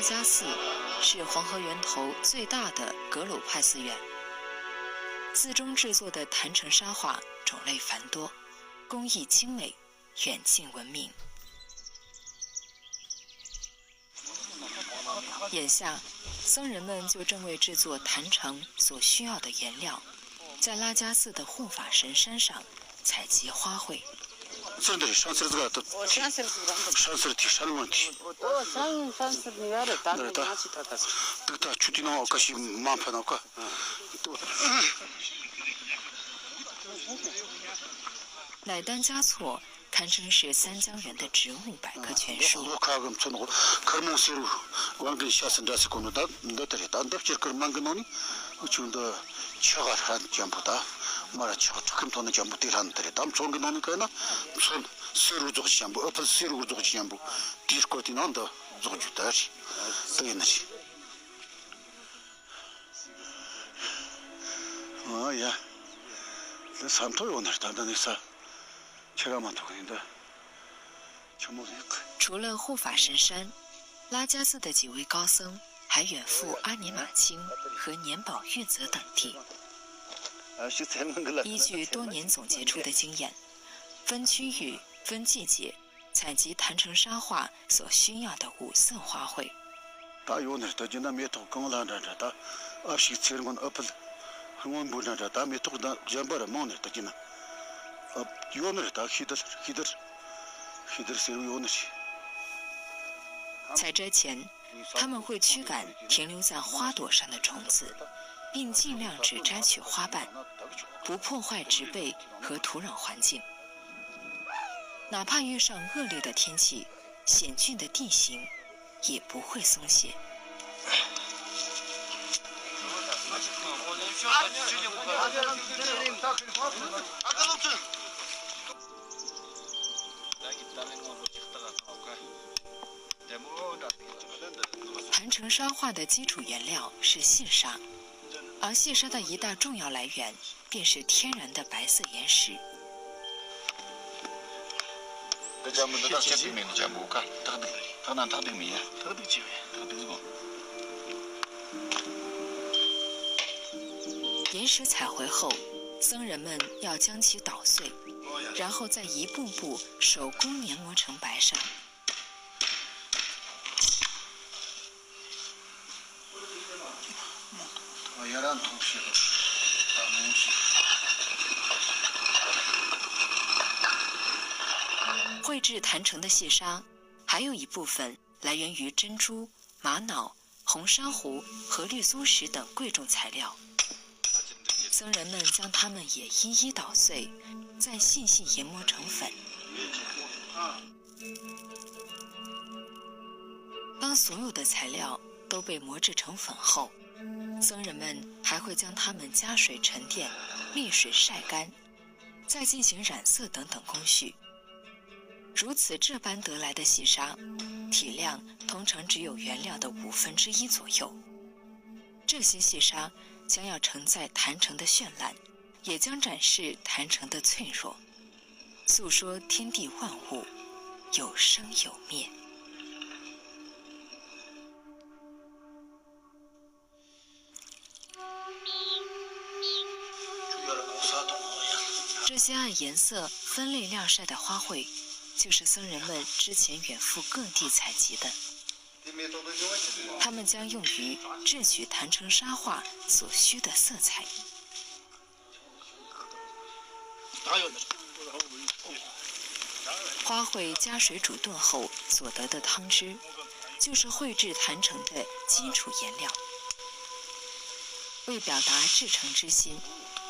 迦寺是黄河源头最大的格鲁派寺院。寺中制作的坛城沙画种类繁多，工艺精美，远近闻名。眼下，僧人们就正为制作坛城所需要的颜料，在拉迦寺的护法神山上采集花卉。乃丹嘉措堪称是三江源的植物百科全书。除了护法神山，拉迦寺的几位高僧还远赴阿尼玛卿和年宝玉泽等地。依据多年总结出的经验，分区域、分季节采集坛城沙画所需要的5色花卉。采摘前，他们会驱赶停留在花朵上的虫子，并尽量只摘取花瓣，不破坏植被和土壤环境。哪怕遇上恶劣的天气、险峻的地形，也不会松懈。坛城沙画的基础原料是细沙，而细沙的一大重要来源便是天然的白色岩石。岩石采回后，僧人们要将其捣碎，然后再一步步手工研磨成白沙。绘制坛城的细沙，还有一部分来源于珍珠、玛瑙、红珊瑚和绿松石等贵重材料。僧人们将它们也一一捣碎，再细细研磨成粉。当所有的材料都被磨制成粉后，僧人们还会将它们加水沉淀、沥水晒干，再进行染色等等工序。如此这般得来的细沙，体量通常只有原料的1/5左右。这些细沙将要承载坛城的绚烂，也将展示坛城的脆弱，诉说天地万物有生有灭。这些按颜色分类晾晒的花卉，就是僧人们之前远赴各地采集的。它们将用于制取坛城沙画所需的色彩。花卉加水煮炖后所得的汤汁，就是绘制坛城的基础颜料。为表达至诚之心，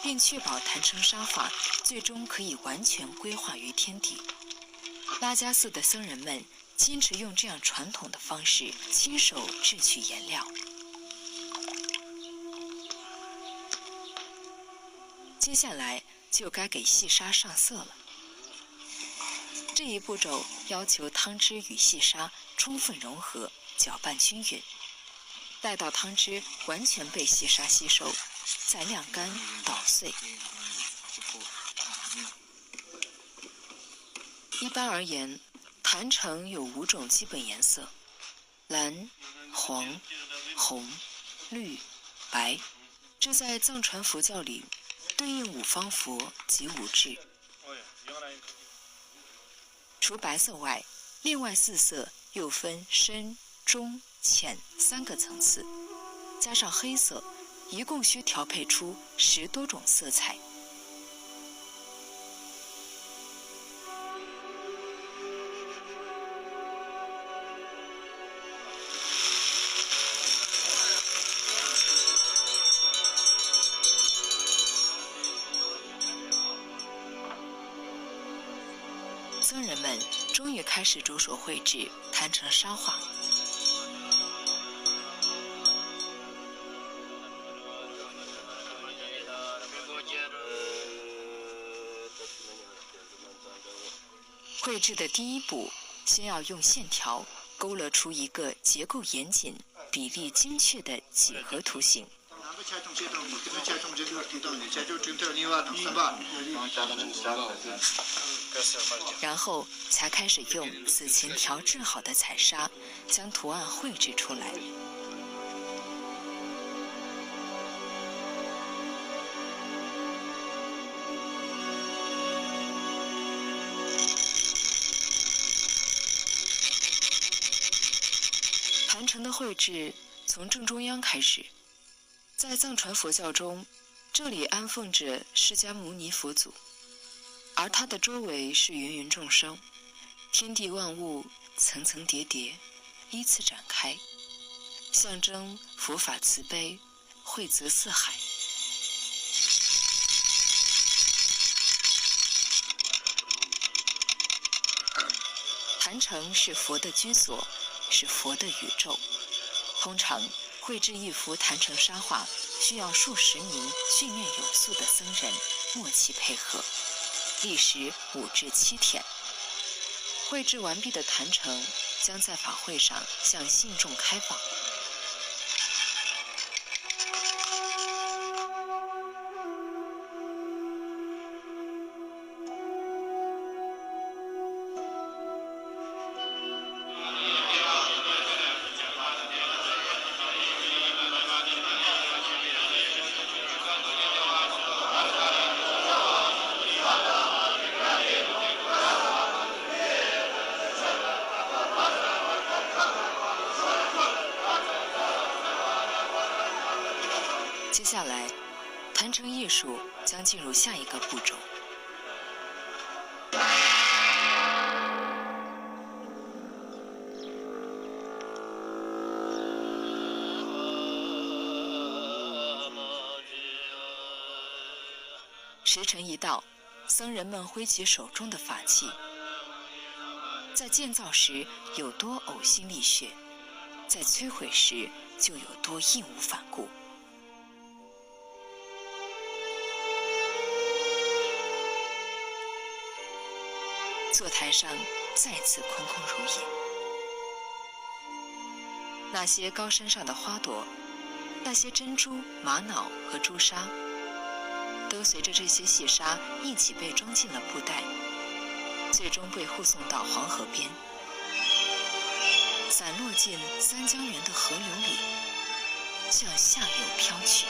并确保坛城沙画最终可以完全归化于天地，拉迦寺的僧人们坚持用这样传统的方式亲手制取颜料。接下来就该给细沙上色了。这一步骤要求汤汁与细沙充分融合，搅拌均匀，待到汤汁完全被细沙吸收，再晾干捣碎。一般而言，坛城有5种基本颜色：蓝、黄、红、绿、白，这在藏传佛教里对应五方佛及五智。除白色外，另外4色又分深、中、浅3个层次，加上黑色，一共需调配出10多种色彩。僧人们终于开始着手绘制坛城沙画。绘制的第一步，先要用线条勾勒出一个结构严谨、比例精确的几何图形。然后才开始用此前调制好的彩砂将图案绘制出来。坛城的绘制从正中央开始，在藏传佛教中，这里安奉着释迦牟尼佛祖，而它的周围是芸芸众生，天地万物层层叠叠，依次展开，象征佛法慈悲，惠泽四海。坛城是佛的居所，是佛的宇宙。通常绘制一幅坛城沙画，需要数十名训练有素的僧人默契配合，历时5至7天。绘制完毕的坛城将在法会上向信众开放。接下来，坛城艺术将进入下一个步骤。时辰一到，僧人们挥起手中的法器，在建造时有多呕心沥血，在摧毁时就有多义无反顾。坐台上再次空空如也，那些高山上的花朵，那些珍珠、玛瑙和朱砂，都随着这些细沙一起被装进了布袋，最终被护送到黄河边，散落进三江源的河流里，向下游飘去。